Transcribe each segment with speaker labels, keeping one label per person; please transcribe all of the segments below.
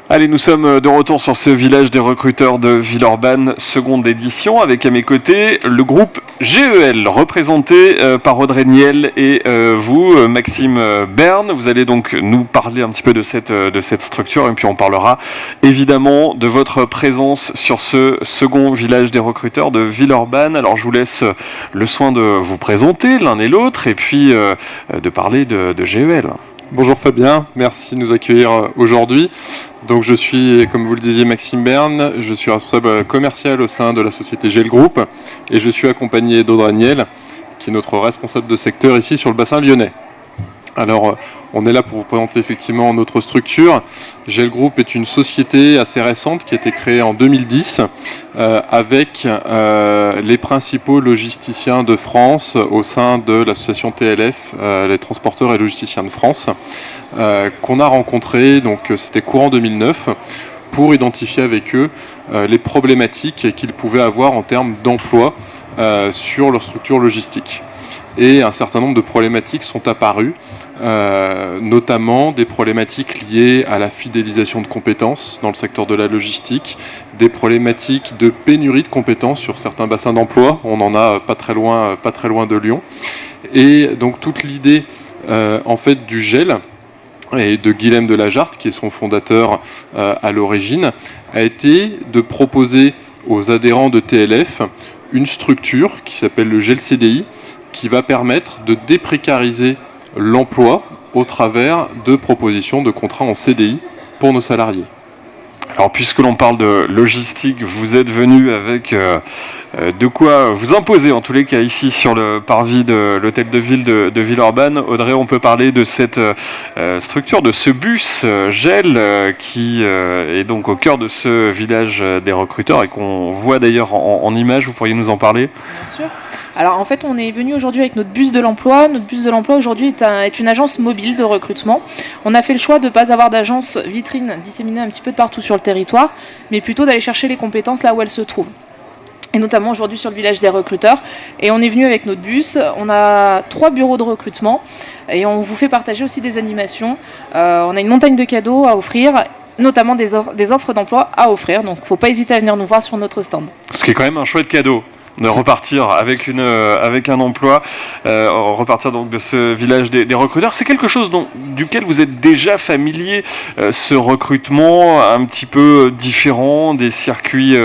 Speaker 1: Allez, nous sommes de retour sur ce village des recruteurs de Villeurbanne, seconde édition, avec à mes côtés le groupe GEL, représenté par Audrey Niel et vous, Maxime Berne. Vous allez donc nous parler un petit peu de cette structure, et puis on parlera évidemment de votre présence sur ce second village des recruteurs de Villeurbanne. Alors je vous laisse le soin de vous présenter l'un et l'autre, et puis de parler de GEL.
Speaker 2: Bonjour Fabien, merci de nous accueillir aujourd'hui. Donc je suis, comme vous le disiez, Maxime Berne, je suis responsable commercial au sein de la société GEL Group et je suis accompagné d'Audrey Niel, qui est notre responsable de secteur ici sur le bassin lyonnais. Alors, on est là pour vous présenter effectivement notre structure. GEL Group est une société assez récente qui a été créée en 2010 avec les principaux logisticiens de France au sein de l'association TLF, les transporteurs et logisticiens de France, qu'on a rencontré, donc c'était courant 2009, pour identifier avec eux les problématiques qu'ils pouvaient avoir en termes d'emploi sur leur structure logistique. Et un certain nombre de problématiques sont apparues, notamment des problématiques liées à la fidélisation de compétences dans le secteur de la logistique, des problématiques de pénurie de compétences sur certains bassins d'emploi, on en a pas très loin de Lyon. Et donc toute l'idée en fait du GEL et de Guilhem de Lajarte, qui est son fondateur à l'origine, a été de proposer aux adhérents de TLF une structure qui s'appelle le GEL CDI, qui va permettre de déprécariser l'emploi au travers de propositions de contrats en CDI pour nos salariés.
Speaker 1: Alors puisque l'on parle de logistique, vous êtes venu avec de quoi vous imposer, en tous les cas ici sur le parvis de l'hôtel de ville de Villeurbanne. Audrey, on peut parler de cette structure, de ce bus GEL qui est donc au cœur de ce village des recruteurs et qu'on voit d'ailleurs en image. Vous pourriez nous en parler ?
Speaker 3: Bien sûr. Alors en fait, on est venu aujourd'hui avec notre bus de l'emploi. Notre bus de l'emploi aujourd'hui est une agence mobile de recrutement. On a fait le choix de ne pas avoir d'agence vitrine disséminée un petit peu de partout sur le territoire, mais plutôt d'aller chercher les compétences là où elles se trouvent. Et notamment aujourd'hui sur le village des recruteurs. Et on est venu avec notre bus. On a 3 bureaux de recrutement et on vous fait partager aussi des animations. On a une montagne de cadeaux à offrir, notamment des offres d'emploi à offrir. Donc il ne faut pas hésiter à venir nous voir sur notre stand.
Speaker 1: Ce qui est quand même un chouette cadeau. De repartir avec un emploi, repartir donc de ce village des recruteurs. C'est quelque chose duquel vous êtes déjà familier, ce recrutement un petit peu différent des circuits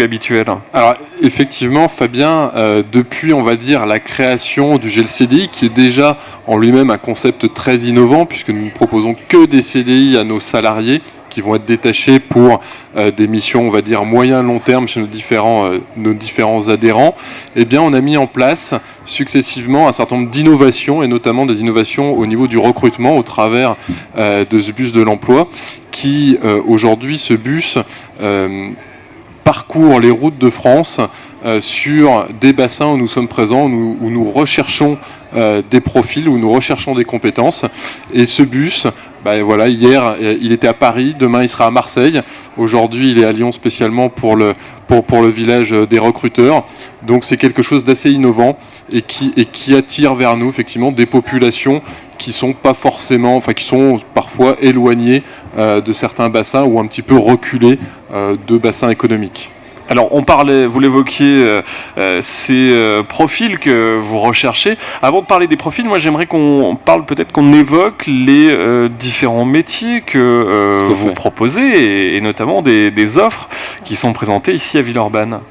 Speaker 1: habituels.
Speaker 2: Alors effectivement, Fabien, depuis on va dire la création du GEL CDI, qui est déjà en lui-même un concept très innovant, puisque nous ne proposons que des CDI à nos salariés, qui vont être détachés pour des missions, on va dire, moyen-long terme chez nos différents adhérents, eh bien, on a mis en place successivement un certain nombre d'innovations, et notamment des innovations au niveau du recrutement au travers de ce bus de l'emploi, qui, aujourd'hui, ce bus parcourt les routes de France sur des bassins où nous sommes présents, où nous recherchons des profils, où nous recherchons des compétences. Et ce bus, voilà, hier, il était à Paris, demain il sera à Marseille. Aujourd'hui, il est à Lyon spécialement pour le village des recruteurs. Donc c'est quelque chose d'assez innovant et qui attire vers nous effectivement des populations qui sont pas forcément, qui sont parfois éloignées de certains bassins ou un petit peu reculées de bassins économiques.
Speaker 1: Alors on parlait, vous l'évoquiez, ces profils que vous recherchez. Avant de parler des profils, moi j'aimerais qu'on évoque les différents métiers que vous proposez et notamment des offres qui sont présentées ici à Villeurbanne.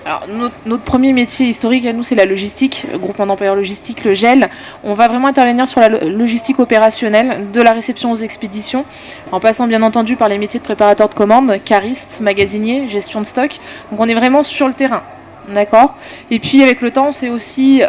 Speaker 3: Alors, notre premier métier historique à nous, c'est la logistique, groupement d'employeurs logistiques, le GEL. On va vraiment intervenir sur la logistique opérationnelle, de la réception aux expéditions, en passant bien entendu par les métiers de préparateur de commandes, cariste, magasinier, gestion de stock. Donc on est vraiment sur le terrain, d'accord ? Et puis avec le temps, c'est aussi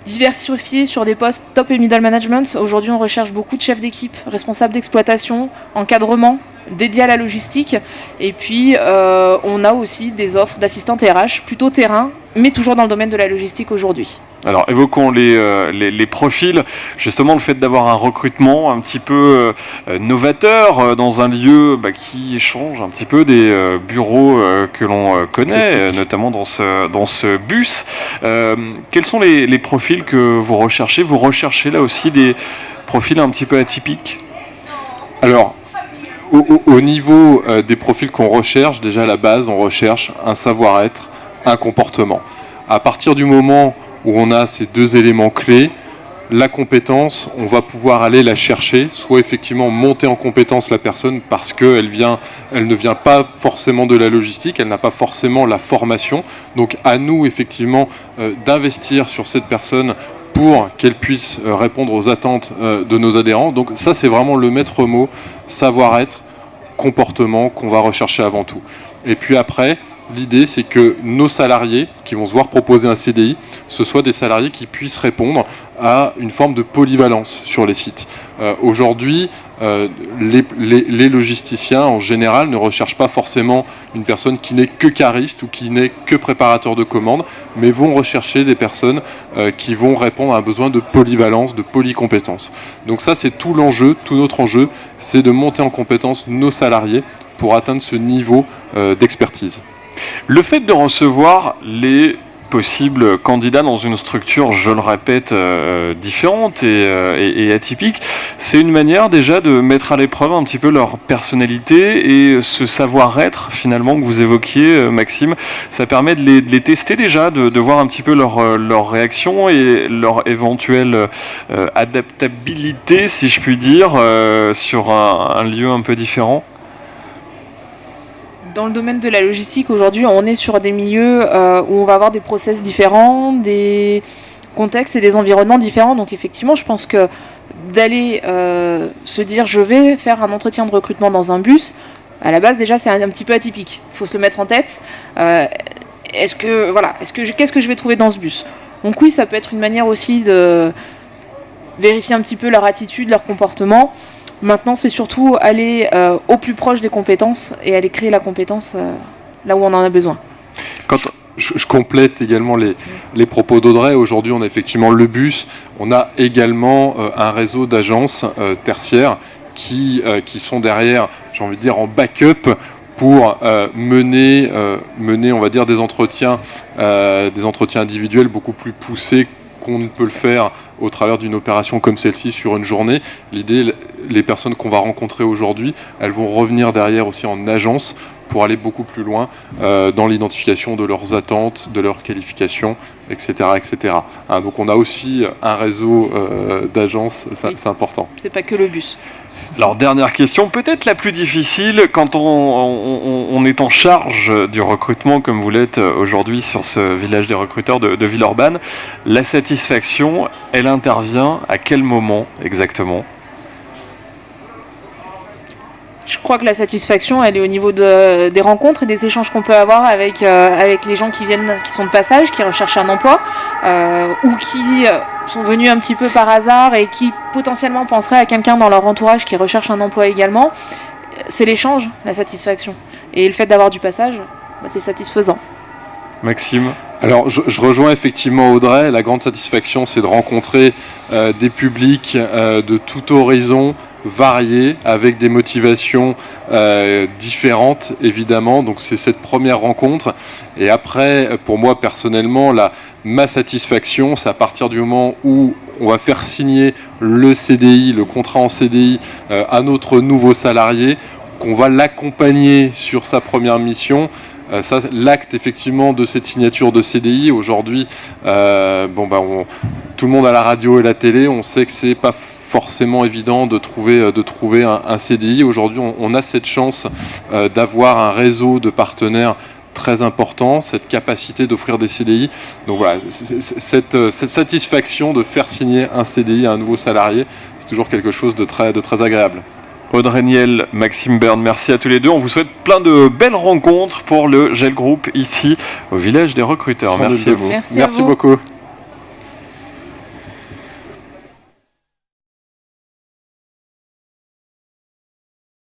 Speaker 3: diversifié sur des postes top et middle management. Aujourd'hui, on recherche beaucoup de chefs d'équipe, responsables d'exploitation, encadrement, dédiés à la logistique. Et puis, on a aussi des offres d'assistantes RH, plutôt terrain, mais toujours dans le domaine de la logistique aujourd'hui.
Speaker 1: Alors évoquons les profils, justement le fait d'avoir un recrutement un petit peu novateur dans un lieu qui change un petit peu des bureaux que l'on connaît, notamment dans ce bus. Quels sont les profils que vous recherchez ? Vous recherchez là aussi des profils un petit peu atypiques ?
Speaker 2: Alors, au niveau des profils qu'on recherche, déjà à la base, on recherche un savoir-être, un comportement. À partir du moment où on a ces deux éléments clés, la compétence, on va pouvoir aller la chercher, soit effectivement monter en compétence la personne parce qu'elle ne vient pas forcément de la logistique, elle n'a pas forcément la formation. Donc à nous effectivement d'investir sur cette personne pour qu'elle puisse répondre aux attentes de nos adhérents. Donc ça c'est vraiment le maître mot, savoir-être, comportement qu'on va rechercher avant tout. Et puis après, l'idée, c'est que nos salariés qui vont se voir proposer un CDI, ce soient des salariés qui puissent répondre à une forme de polyvalence sur les sites. Aujourd'hui, les logisticiens, en général, ne recherchent pas forcément une personne qui n'est que cariste ou qui n'est que préparateur de commandes, mais vont rechercher des personnes qui vont répondre à un besoin de polyvalence, de polycompétence. Donc ça, c'est tout l'enjeu, tout notre enjeu, c'est de monter en compétence nos salariés pour atteindre ce niveau d'expertise.
Speaker 1: Le fait de recevoir les possibles candidats dans une structure, je le répète, différente et atypique, c'est une manière déjà de mettre à l'épreuve un petit peu leur personnalité et ce savoir-être finalement que vous évoquiez, Maxime. Ça permet de les tester déjà, de voir un petit peu leur réaction et leur éventuelle adaptabilité, si je puis dire, sur un lieu un peu différent.
Speaker 3: Dans le domaine de la logistique, aujourd'hui, on est sur des milieux où on va avoir des process différents, des contextes et des environnements différents. Donc effectivement, je pense que d'aller se dire je vais faire un entretien de recrutement dans un bus, à la base déjà c'est un petit peu atypique. Il faut se le mettre en tête. Qu'est-ce que je vais trouver dans ce bus ? Donc oui, ça peut être une manière aussi de vérifier un petit peu leur attitude, leur comportement. Maintenant, c'est surtout aller au plus proche des compétences et aller créer la compétence là où on en a besoin.
Speaker 2: Je complète également les propos d'Audrey. Aujourd'hui, on a effectivement le bus. On a également un réseau d'agences tertiaires qui sont derrière, j'ai envie de dire, en backup pour mener, on va dire, des entretiens individuels beaucoup plus poussés qu'on ne peut le faire au travers d'une opération comme celle-ci sur une journée. L'idée, les personnes qu'on va rencontrer aujourd'hui, elles vont revenir derrière aussi en agence pour aller beaucoup plus loin dans l'identification de leurs attentes, de leurs qualifications, etc. etc. Donc on a aussi un réseau d'agences, c'est important.
Speaker 3: C'est pas que le bus.
Speaker 1: Alors dernière question, peut-être la plus difficile quand on est en charge du recrutement comme vous l'êtes aujourd'hui sur ce village des recruteurs de Villeurbanne. La satisfaction, elle intervient à quel moment exactement ?
Speaker 3: Je crois que la satisfaction, elle est au niveau des rencontres et des échanges qu'on peut avoir avec les gens qui sont de passage, qui recherchent un emploi, ou qui sont venus un petit peu par hasard et qui potentiellement penseraient à quelqu'un dans leur entourage qui recherche un emploi également. C'est l'échange, la satisfaction. Et le fait d'avoir du passage, c'est satisfaisant.
Speaker 1: Maxime ?
Speaker 2: Alors, je rejoins effectivement Audrey. La grande satisfaction, c'est de rencontrer des publics de tout horizon, variés, avec des motivations différentes, évidemment. Donc, c'est cette première rencontre. Et après, pour moi, personnellement, ma satisfaction, c'est à partir du moment où on va faire signer le CDI, le contrat en CDI, à notre nouveau salarié, qu'on va l'accompagner sur sa première mission. L'acte effectivement de cette signature de CDI aujourd'hui, tout le monde à la radio et la télé, on sait que c'est pas forcément évident de trouver un CDI. Aujourd'hui, on a cette chance d'avoir un réseau de partenaires très important, cette capacité d'offrir des CDI. Donc voilà, cette satisfaction de faire signer un CDI à un nouveau salarié, c'est toujours quelque chose de très agréable.
Speaker 1: Audrey Niel, Maxime Berne, merci à tous les deux. On vous souhaite plein de belles rencontres pour le GEL Group ici au village des recruteurs. Merci à vous.
Speaker 2: Merci beaucoup.